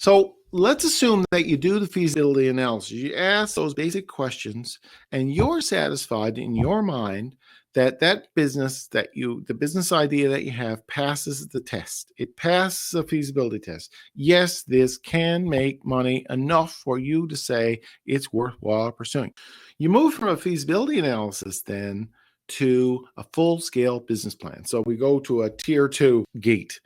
So let's assume that you do the feasibility analysis. You ask those basic questions and you're satisfied in your mind that the business idea that you have passes the test. It passes the feasibility test. Yes, this can make money enough for you to say it's worthwhile pursuing. You move from a feasibility analysis then to a full-scale business plan. So we go to a tier 2 gate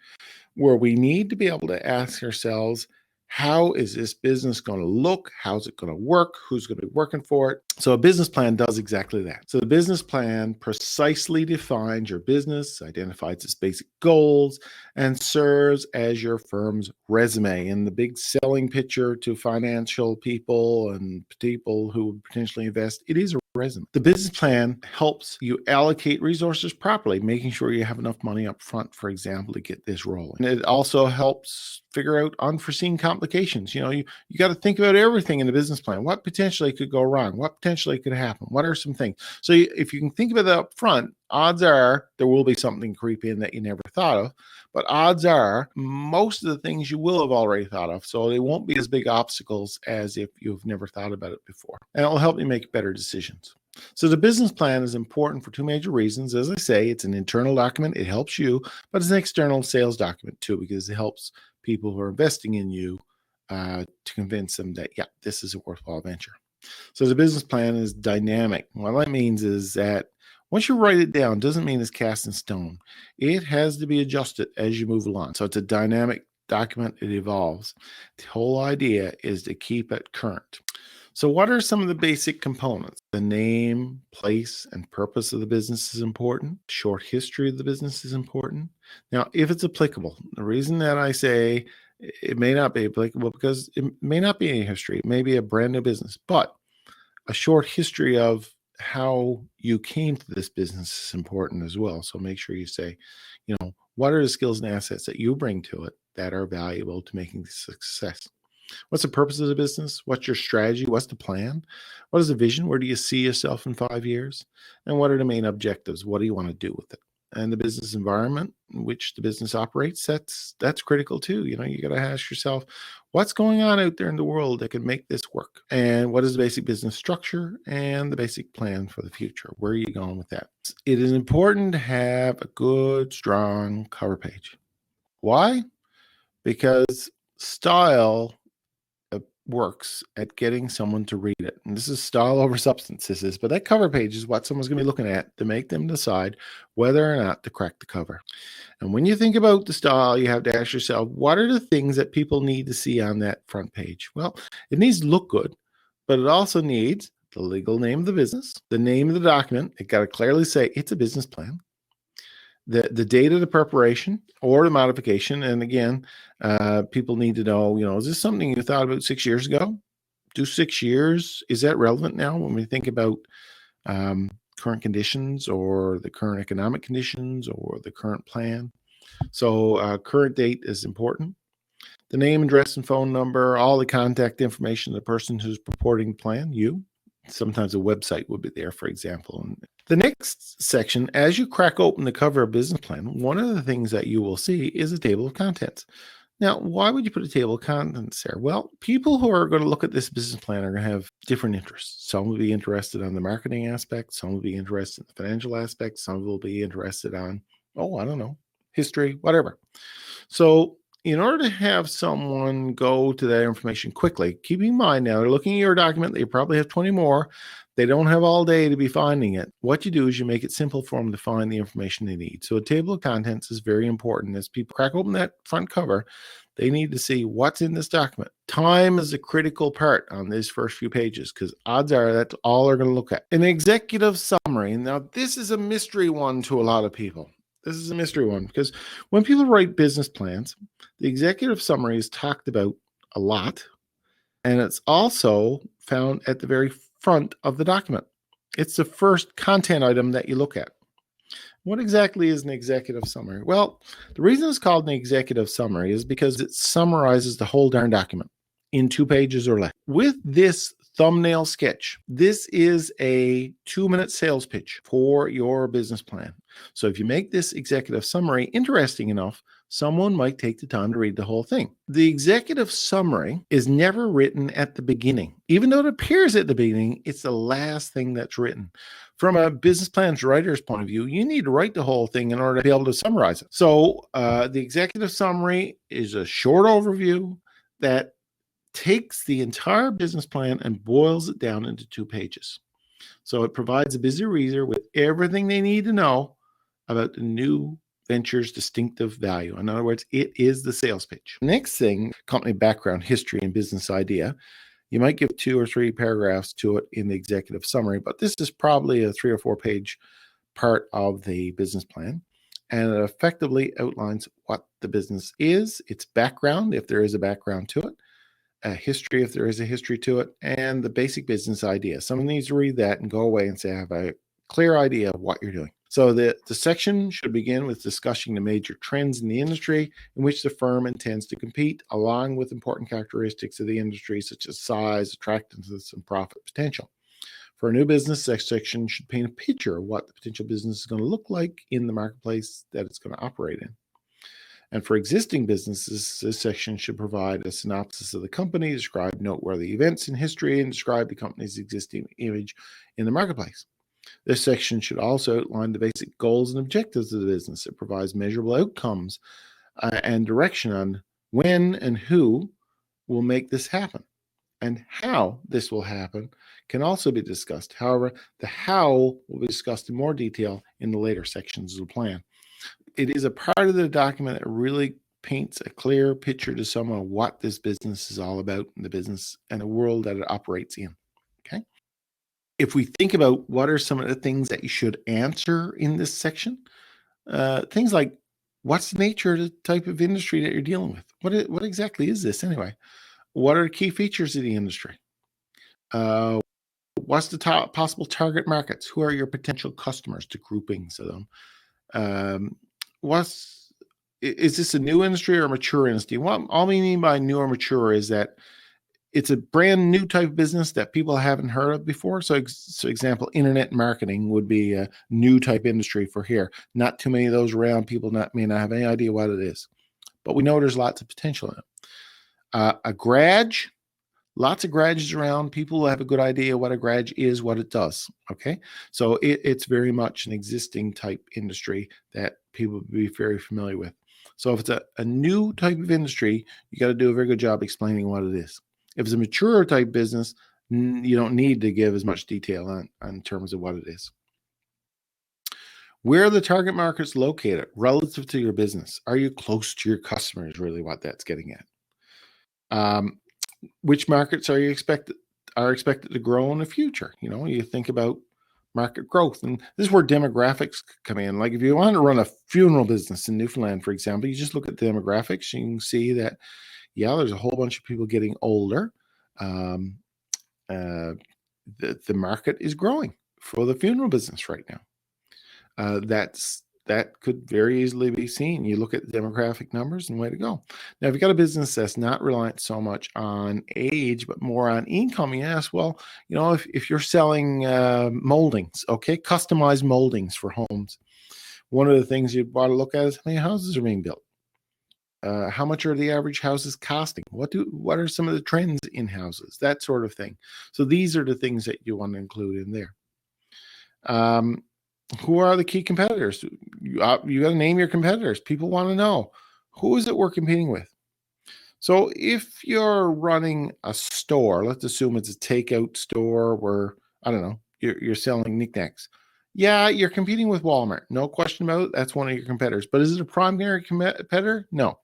where we need to be able to ask ourselves, how is this business going to look? How's it going to work? Who's going to be working for it? So a business plan does exactly that. So the business plan precisely defines your business, identifies its basic goals, and serves as your firm's resume and the big selling picture to financial people and people who would potentially invest. It is a resume. The business plan helps you allocate resources properly, making sure you have enough money up front, for example, to get this rolling. And it also helps figure out unforeseen complications. You got to think about everything in the business plan. What potentially could go wrong? What potentially could happen? What are some things? So if you can think about that up front, odds are there will be something creep in that you never thought of, but odds are most of the things you will have already thought of. So they won't be as big obstacles as if you've never thought about it before. And it'll help you make better decisions. So the business plan is important for two major reasons. As I say, it's an internal document. It helps you, but it's an external sales document too, because it helps people who are investing in you to convince them that, yeah, this is a worthwhile venture. So the business plan is dynamic. What that means is that once you write it down, doesn't mean it's cast in stone. It has to be adjusted as you move along. So it's a dynamic document. It evolves. The whole idea is to keep it current. So what are some of the basic components? The name, place, and purpose of the business is important. Short history of the business is important. Now, if it's applicable, the reason that I say it may not be applicable because it may not be any history. It may be a brand new business, but a short history of how you came to this business is important as well. So make sure you say, what are the skills and assets that you bring to it that are valuable to making the success? What's the purpose of the business? What's your strategy? What's the plan? What is the vision? Where do you see yourself in 5 years? And what are the main objectives? What do you want to do with it? And the business environment in which the business operates, that's critical too. You got to ask yourself, what's going on out there in the world that can make this work? And what is the basic business structure and the basic plan for the future? Where are you going with that? It is important to have a good, strong cover page. Why? Because style works at getting someone to read it. And this is style over substance, but that cover page is what someone's going to be looking at to make them decide whether or not to crack the cover. And when you think about the style, you have to ask yourself, what are the things that people need to see on that front page? Well, it needs to look good, but it also needs the legal name of the business, the name of the document. It got to clearly say it's a business plan. The date of the preparation or the modification. And again, people need to know, is this something you thought about 6 years ago? Do 6 years, is that relevant now when we think about current conditions or the current economic conditions or the current plan? So current date is important. The name, address, and phone number, all the contact information of the person who's purporting the plan, you. Sometimes a website would be there, for example. And the next section, as you crack open the cover of business plan, one of the things that you will see is a table of contents. Now, why would you put a table of contents there? Well, people who are going to look at this business plan are going to have different interests. Some will be interested on the marketing aspect. Some will be interested in the financial aspect. Some will be interested on, history, whatever. So in order to have someone go to that information quickly, keep in mind now, they're looking at your document, they probably have 20 more. They don't have all day to be finding it. What you do is you make it simple for them to find the information they need. So a table of contents is very important. As people crack open that front cover, they need to see what's in this document. Time is a critical part on these first few pages because odds are that's all they're going to look at. An executive summary. Now, this is a mystery one to a lot of people. This is a mystery one because when people write business plans, the executive summary is talked about a lot, and it's also found at the very front of the document. It's the first content item that you look at. What exactly is an executive summary? Well, the reason it's called an executive summary is because it summarizes the whole darn document in 2 pages or less. With this thumbnail sketch, this is a 2-minute sales pitch for your business plan. So if you make this executive summary interesting enough, someone might take the time to read the whole thing. The executive summary is never written at the beginning. Even though it appears at the beginning, it's the last thing that's written. From a business plan's writer's point of view, you need to write the whole thing in order to be able to summarize it. So the executive summary is a short overview that takes the entire business plan and boils it down into 2 pages. So it provides a busy reader with everything they need to know about the new venture's distinctive value. In other words, it is the sales pitch. Next thing, company background, history, and business idea. You might give 2 or 3 paragraphs to it in the executive summary, but this is probably a 3 or 4 page part of the business plan. And it effectively outlines what the business is, its background, if there is a background to it, a history, if there is a history to it, and the basic business idea. Someone needs to read that and go away and say, I have a clear idea of what you're doing. So the section should begin with discussing the major trends in the industry in which the firm intends to compete, along with important characteristics of the industry, such as size, attractiveness, and profit potential. For a new business, this section should paint a picture of what the potential business is going to look like in the marketplace that it's going to operate in. And for existing businesses, this section should provide a synopsis of the company, describe noteworthy events in history, and describe the company's existing image in the marketplace. This section should also outline the basic goals and objectives of the business. It provides measurable outcomes and direction on when and who will make this happen. And how this will happen can also be discussed. However, the how will be discussed in more detail in the later sections of the plan. It is a part of the document that really paints a clear picture to someone what this business is all about, in the business and the world that it operates in. Okay. If we think about what are some of the things that you should answer in this section, things like what's the nature of the type of industry that you're dealing with? What exactly is this anyway? What are the key features of the industry? What's the possible target markets? Who are your potential customers? To groupings of them. Is this a new industry or a mature industry? What all we mean by new or mature is that it's a brand new type of business that people haven't heard of before. So example, internet marketing would be a new type industry for here. Not too many of those around. People may not have any idea what it is, but we know there's lots of potential in it. A garage, lots of garages around. People have a good idea what a garage is, what it does. Okay, so it's very much an existing type industry that people would be very familiar with. So if it's a new type of industry, you got to do a very good job explaining what it is. If it's a mature type business, you don't need to give as much detail on terms of what it is. Where are the target markets located relative to your business? Are you close to your customers? Really, what that's getting at. Which markets are expected to grow in the future? You know, you think about market growth, and this is where demographics come in. Like if you want to run a funeral business in Newfoundland, for example, you just look at the demographics. You can see that, yeah, there's a whole bunch of people getting older. The market is growing for the funeral business right now. That could very easily be seen. You look at the demographic numbers and way to go. Now, if you've got a business that's not reliant so much on age, but more on income, you ask, well, you know, if you're selling moldings, okay, customized moldings for homes, one of the things you want to look at is how many houses are being built. How much are the average houses costing? What are some of the trends in houses? That sort of thing. So these are the things that you want to include in there. Who are the key competitors? You got to name your competitors. People want to know, who is it we're competing with? So if you're running a store, let's assume it's a takeout store where, I don't know, you're selling knickknacks. Yeah, you're competing with Walmart. No question about it. That's one of your competitors. But is it a primary competitor? No.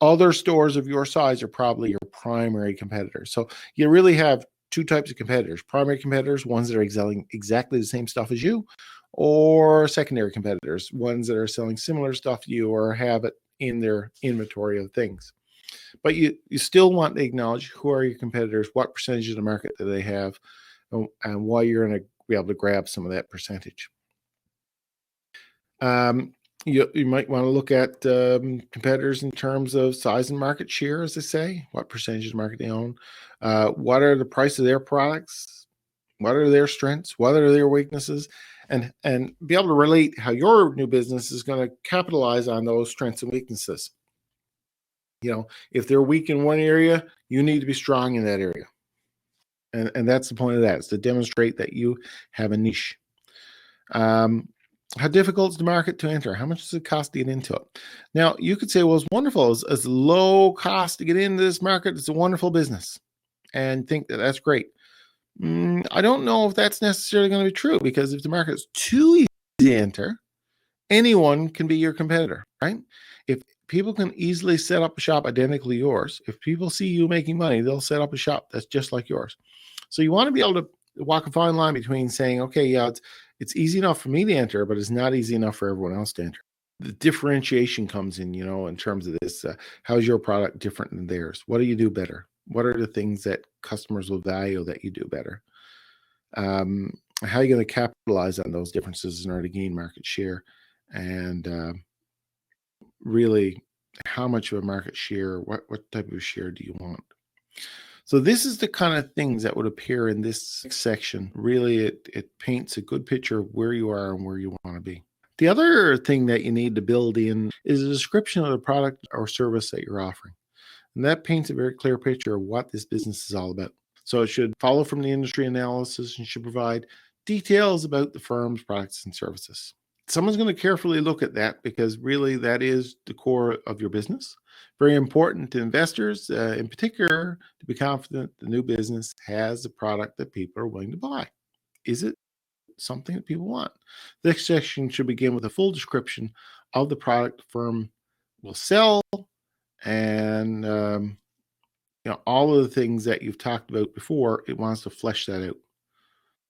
Other stores of your size are probably your primary competitors. So you really have 2 types of competitors. Primary competitors, ones that are selling exactly the same stuff as you, or secondary competitors, ones that are selling similar stuff to you or have it in their inventory of things. But you still want to acknowledge who are your competitors, what percentage of the market do they have, and why you're going to be able to grab some of that percentage. You might want to look at competitors in terms of size and market share, as they say, what percentage of the market they own, what are the price of their products, what are their strengths, what are their weaknesses, and be able to relate how your new business is going to capitalize on those strengths and weaknesses. If they're weak in one area, you need to be strong in that area. And that's the point of that, is to demonstrate that you have a niche. How difficult is the market to enter? How much does it cost to get into it? Now, you could say, well, it's wonderful. It's low cost to get into this market. It's a wonderful business, and think that that's great. I don't know if that's necessarily going to be true, because if the market is too easy to enter, anyone can be your competitor, right? If people can easily set up a shop identically yours, if people see you making money, they'll set up a shop that's just like yours. So you want to be able to walk a fine line between saying, okay, yeah, it's easy enough for me to enter, but it's not easy enough for everyone else to enter. The differentiation comes in, in terms of this. How's your product different than theirs? What do you do better? What are the things that customers will value that you do better? How are you going to capitalize on those differences in order to gain market share? And really, how much of a market share, what type of share do you want? So this is the kind of things that would appear in this section. Really, it paints a good picture of where you are and where you want to be. The other thing that you need to build in is a description of the product or service that you're offering. And that paints a very clear picture of what this business is all about. So it should follow from the industry analysis and should provide details about the firm's products and services. Someone's going to carefully look at that, because really that is the core of your business. Very important to investors, in particular, to be confident the new business has a product that people are willing to buy. Is it something that people want? This section should begin with a full description of the product the firm will sell, and all of the things that you've talked about before. It wants to flesh that out.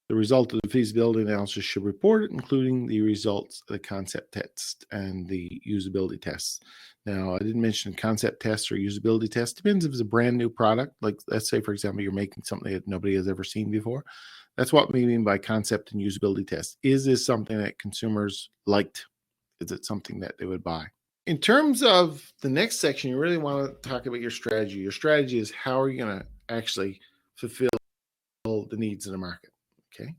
The result of the feasibility analysis should report it, including the results of the concept test and the usability tests. Now, I didn't mention concept tests or usability tests. Depends if it's a brand new product. Like, let's say, for example, you're making something that nobody has ever seen before. That's what we mean by concept and usability tests. Is this something that consumers liked? Is it something that they would buy? In terms of the next section, you really want to talk about your strategy. Your strategy is how are you going to actually fulfill the needs of the market. Okay.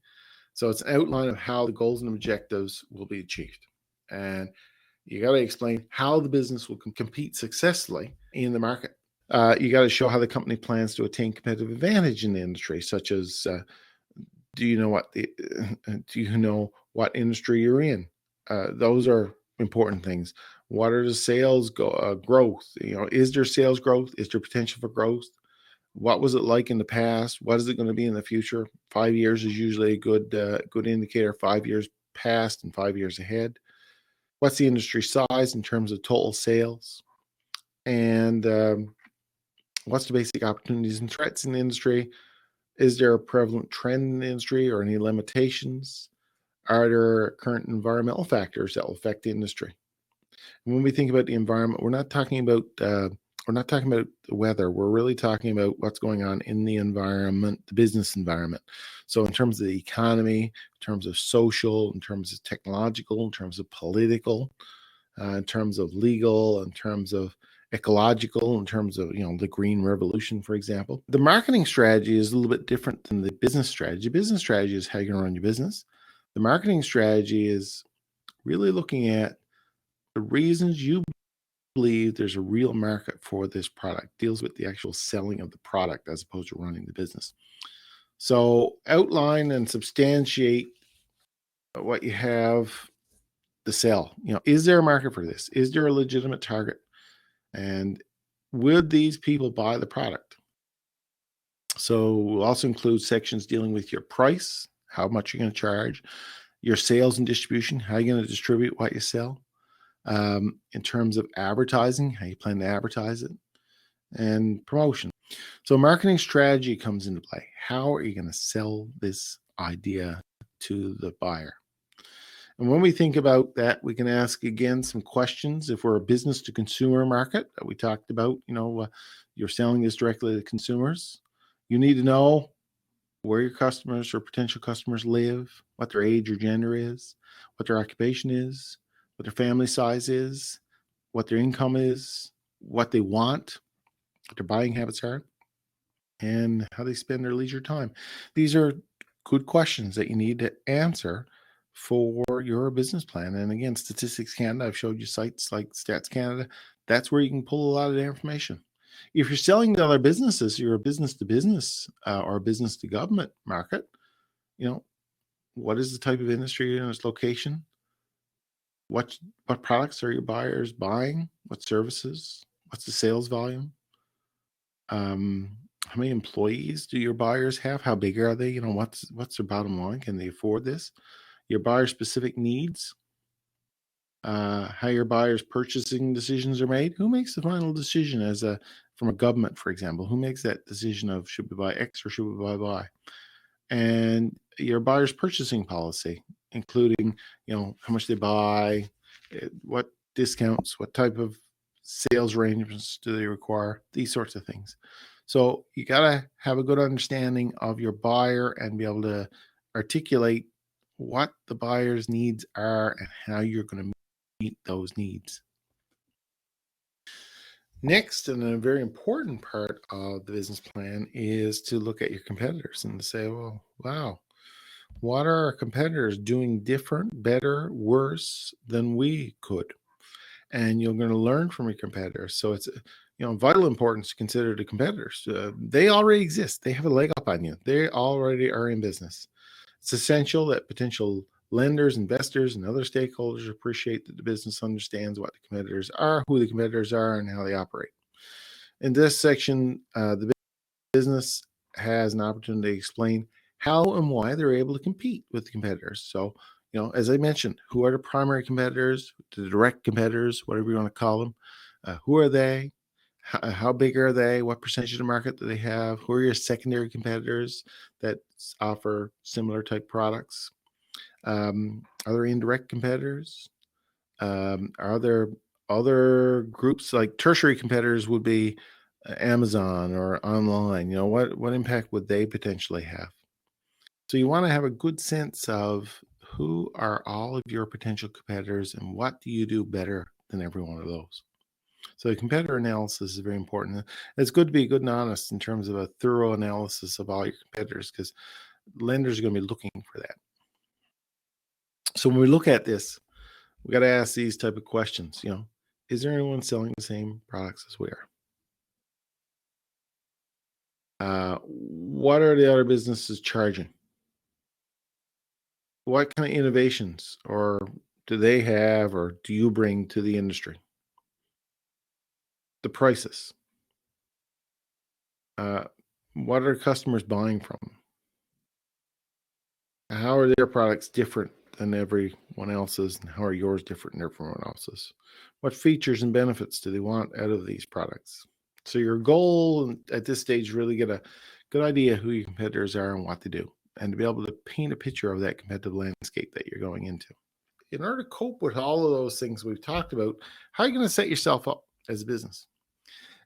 So it's an outline of how the goals and objectives will be achieved. And you got to explain how the business will compete successfully in the market. You got to show how the company plans to attain competitive advantage in the industry, such as do you know what industry you're in? Those are important things. What are the sales growth? Is there sales growth? Is there potential for growth? What was it like in the past? What is it going to be in the future? 5 years is usually a good indicator. 5 years past and 5 years ahead. What's the industry size in terms of total sales? And what's the basic opportunities and threats in the industry? Is there a prevalent trend in the industry or any limitations? Are there current environmental factors that will affect the industry? And when we think about the environment, we're not talking about the weather. We're really talking about what's going on in the environment, the business environment. So in terms of the economy, in terms of social, in terms of technological, in terms of political, in terms of legal, in terms of ecological, in terms of the green revolution, for example. The marketing strategy is a little bit different than the business strategy. Business strategy is how you're going to run your business. The marketing strategy is really looking at the reasons you believe there's a real market for this product. Deals with the actual selling of the product as opposed to running the business. So outline and substantiate what you have to sell. Is there a market for this? Is there a legitimate target? And would these people buy the product? So we'll also include sections dealing with your price, how much you're going to charge, your sales and distribution, how you're going to distribute what you sell, in terms of advertising, how you plan to advertise it, and promotion. So marketing strategy comes into play. How are you going to sell this idea to the buyer? And when we think about that, we can ask again some questions. If we're a business to consumer market that we talked about, you're selling this directly to consumers. You need to know where your customers or potential customers live, what their age or gender is, what their occupation is, what their family size is, what their income is, what they want, what their buying habits are, and how they spend their leisure time. These are good questions that you need to answer for your business plan. And again, Statistics Canada, I've showed you sites like Stats Canada. That's where you can pull a lot of the information. If you're selling to other businesses, you're a business to business or business to government market, what is the type of industry in its location? What products are your buyers buying? What services? What's the sales volume? How many employees do your buyers have? How big are they? What's their bottom line? Can they afford this? Your buyer specific needs, how your buyers purchasing decisions are made. Who makes the final decision from a government, for example? Who makes that decision of should we buy X or should we buy Y? And your buyer's purchasing policy, including, how much they buy, what discounts, what type of sales arrangements do they require, these sorts of things. So you got to have a good understanding of your buyer and be able to articulate what the buyer's needs are and how you're going to meet those needs. Next, and a very important part of the business plan is to look at your competitors and to say, well, wow, what are our competitors doing different, better, worse than we could? And you're going to learn from your competitors. So it's vital importance to consider the competitors. They already exist. They have a leg up on you. They already are in business. It's essential that potential lenders, investors, and other stakeholders appreciate that the business understands what the competitors are, who the competitors are, and how they operate. In this section, the business has an opportunity to explain how and why they're able to compete with the competitors. So, as I mentioned, who are the primary competitors, the direct competitors, whatever you want to call them? Who are they? How big are they? What percentage of the market do they have? Who are your secondary competitors that offer similar type products? Are there indirect competitors? Are there other groups like tertiary competitors would be Amazon or online? What impact would they potentially have? So you want to have a good sense of who are all of your potential competitors and what do you do better than every one of those. So competitor analysis is very important. It's good to be good and honest in terms of a thorough analysis of all your competitors because lenders are going to be looking for that. So when we look at this, we got to ask these type of questions. Is there anyone selling the same products as we are? What are the other businesses charging? What kind of innovations or do they have or do you bring to the industry? The prices. What are customers buying from? How are their products different than everyone else's, and how are yours different than everyone else's? What features and benefits do they want out of these products? So your goal at this stage is really get a good idea who your competitors are and what they do, and to be able to paint a picture of that competitive landscape that you're going into. In order to cope with all of those things we've talked about, how are you going to set yourself up as a business?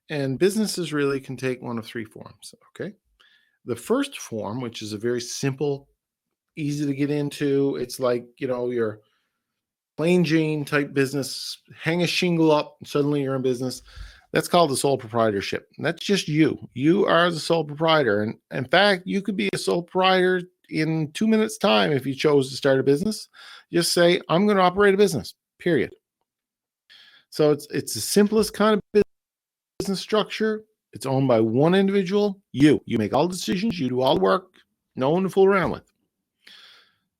And businesses really can take one of three forms, okay? The first form, which is a very simple, easy to get into, it's like, your plain Jane type business, hang a shingle up, and suddenly you're in business. That's called the sole proprietorship. And that's just you. You are the sole proprietor. And in fact, you could be a sole proprietor in 2 minutes' time if you chose to start a business. Just say, I'm going to operate a business, period. So it's the simplest kind of business structure. It's owned by one individual, you. You make all the decisions, you do all the work, no one to fool around with.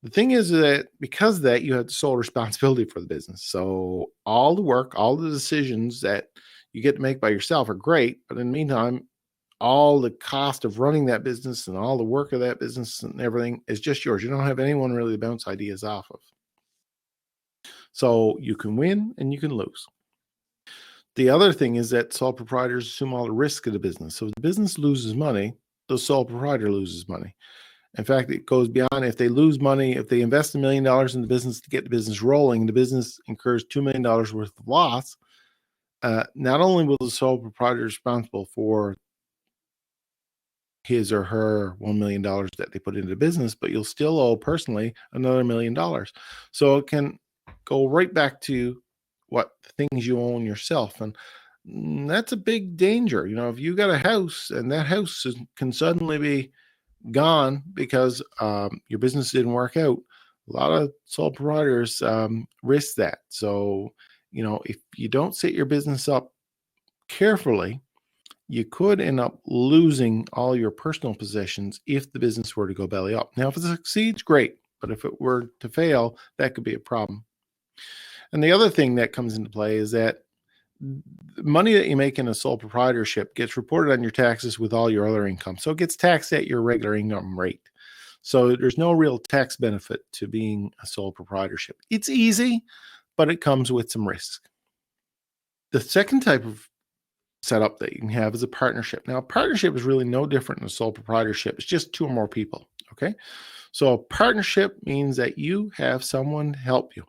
The thing is that because of that, you have the sole responsibility for the business. So all the work, all the decisions that you get to make by yourself are great. But in the meantime, all the cost of running that business and all the work of that business and everything is just yours. You don't have anyone really to bounce ideas off of. So you can win and you can lose. The other thing is that sole proprietors assume all the risk of the business. So if the business loses money, the sole proprietor loses money. In fact, it goes beyond. If they lose money, if they invest $1 million in the business to get the business rolling, the business incurs $2 million worth of loss. Not only will the sole proprietor be responsible for his or her $1 million that they put into the business, but you'll still owe personally another $1 million. So it can go right back to what things you own yourself. And that's a big danger. If you got a house and that house can suddenly be gone because your business didn't work out, A lot of sole proprietors risk that. So, if you don't set your business up carefully, you could end up losing all your personal possessions if the business were to go belly up. Now, if it succeeds, great. But if it were to fail, that could be a problem. And the other thing that comes into play is that the money that you make in a sole proprietorship gets reported on your taxes with all your other income. So it gets taxed at your regular income rate. So there's no real tax benefit to being a sole proprietorship. It's easy, but it comes with some risk. The second type of setup that you can have is a partnership. Now, a partnership is really no different than a sole proprietorship. It's just two or more people. Okay. So a partnership means that you have someone help you.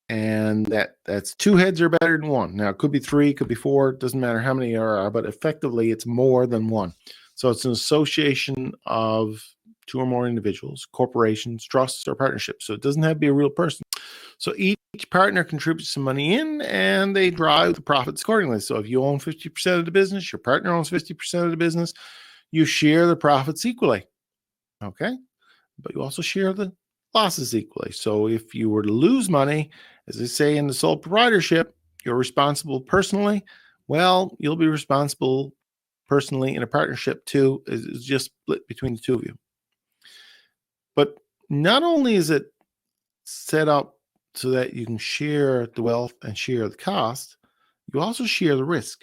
And that's two heads are better than one. Now, it could be three, it could be four, it doesn't matter how many there are, but effectively it's more than one. So it's an association of two or more individuals, corporations, trusts, or partnerships. So it doesn't have to be a real person. So each partner contributes some money in and they drive the profits accordingly. So if you own 50% of the business, your partner owns 50% of the business, you share the profits equally. Okay. But you also share the losses equally. So if you were to lose money, as they say in the sole proprietorship, you're responsible personally. Well, you'll be responsible personally in a partnership too. It's just split between the two of you. But not only is it set up so that you can share the wealth and share the cost, you also share the risk.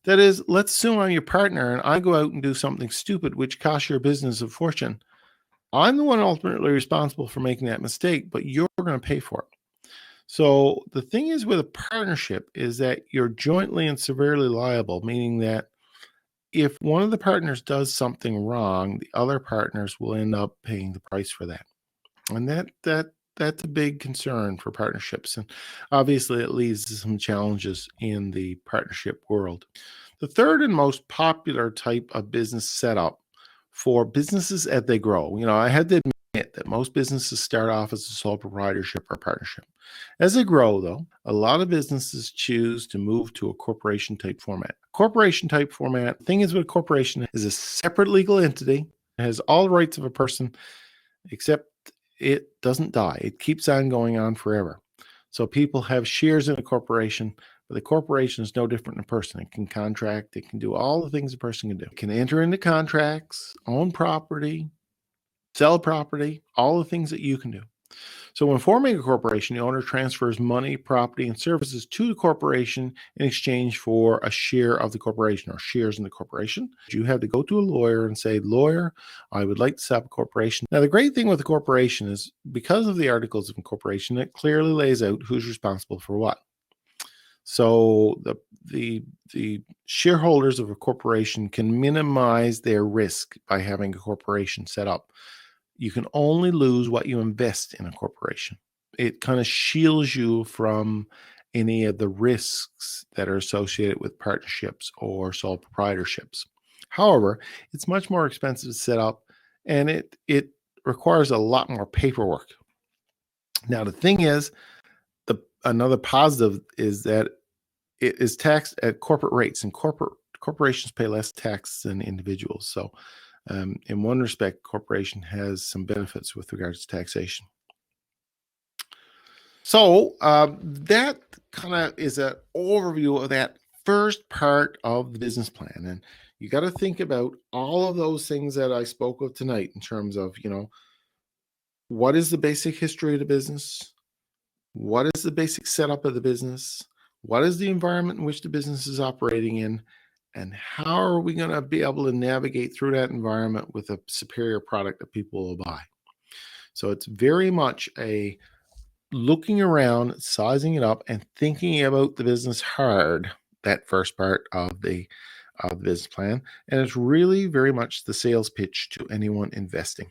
That is, let's assume I'm your partner and I go out and do something stupid which costs your business a fortune. I'm the one ultimately responsible for making that mistake, but you're going to pay for it. So the thing is with a partnership is that you're jointly and severely liable, meaning that if one of the partners does something wrong, the other partners will end up paying the price for that. And that's a big concern for partnerships. And obviously it leads to some challenges in the partnership world. The third and most popular type of business setup for businesses as they grow. I had to admit that most businesses start off as a sole proprietorship or partnership. As they grow, though, a lot of businesses choose to move to a corporation type format. Corporation type format, the thing is with a corporation is a separate legal entity. It has all the rights of a person, except it doesn't die. It keeps on going on forever. So people have shares in a corporation, but the corporation is no different than a person. It can contract, it can do all the things a person can do. It can enter into contracts, own property, sell property, all the things that you can do. So when forming a corporation, the owner transfers money, property, and services to the corporation in exchange for a share of the corporation or shares in the corporation. You have to go to a lawyer and say, lawyer, I would like to set up a corporation. Now, the great thing with a corporation is because of the articles of incorporation, it clearly lays out who's responsible for what. So the shareholders of a corporation can minimize their risk by having a corporation set up. You can only lose what you invest in a corporation. It kind of shields you from any of the risks that are associated with partnerships or sole proprietorships. However, it's much more expensive to set up and it requires a lot more paperwork. Now, the thing is, another positive is that it is taxed at corporate rates, and corporations pay less tax than individuals. So in one respect, corporation has some benefits with regards to taxation. So that kind of is an overview of that first part of the business plan. And you got to think about all of those things that I spoke of tonight in terms of, what is the basic history of the business? What is the basic setup of the business? What is the environment in which the business is operating in? And how are we going to be able to navigate through that environment with a superior product that people will buy? So it's very much a looking around, sizing it up, and thinking about the business hard, that first part of the business plan. And it's really very much the sales pitch to anyone investing.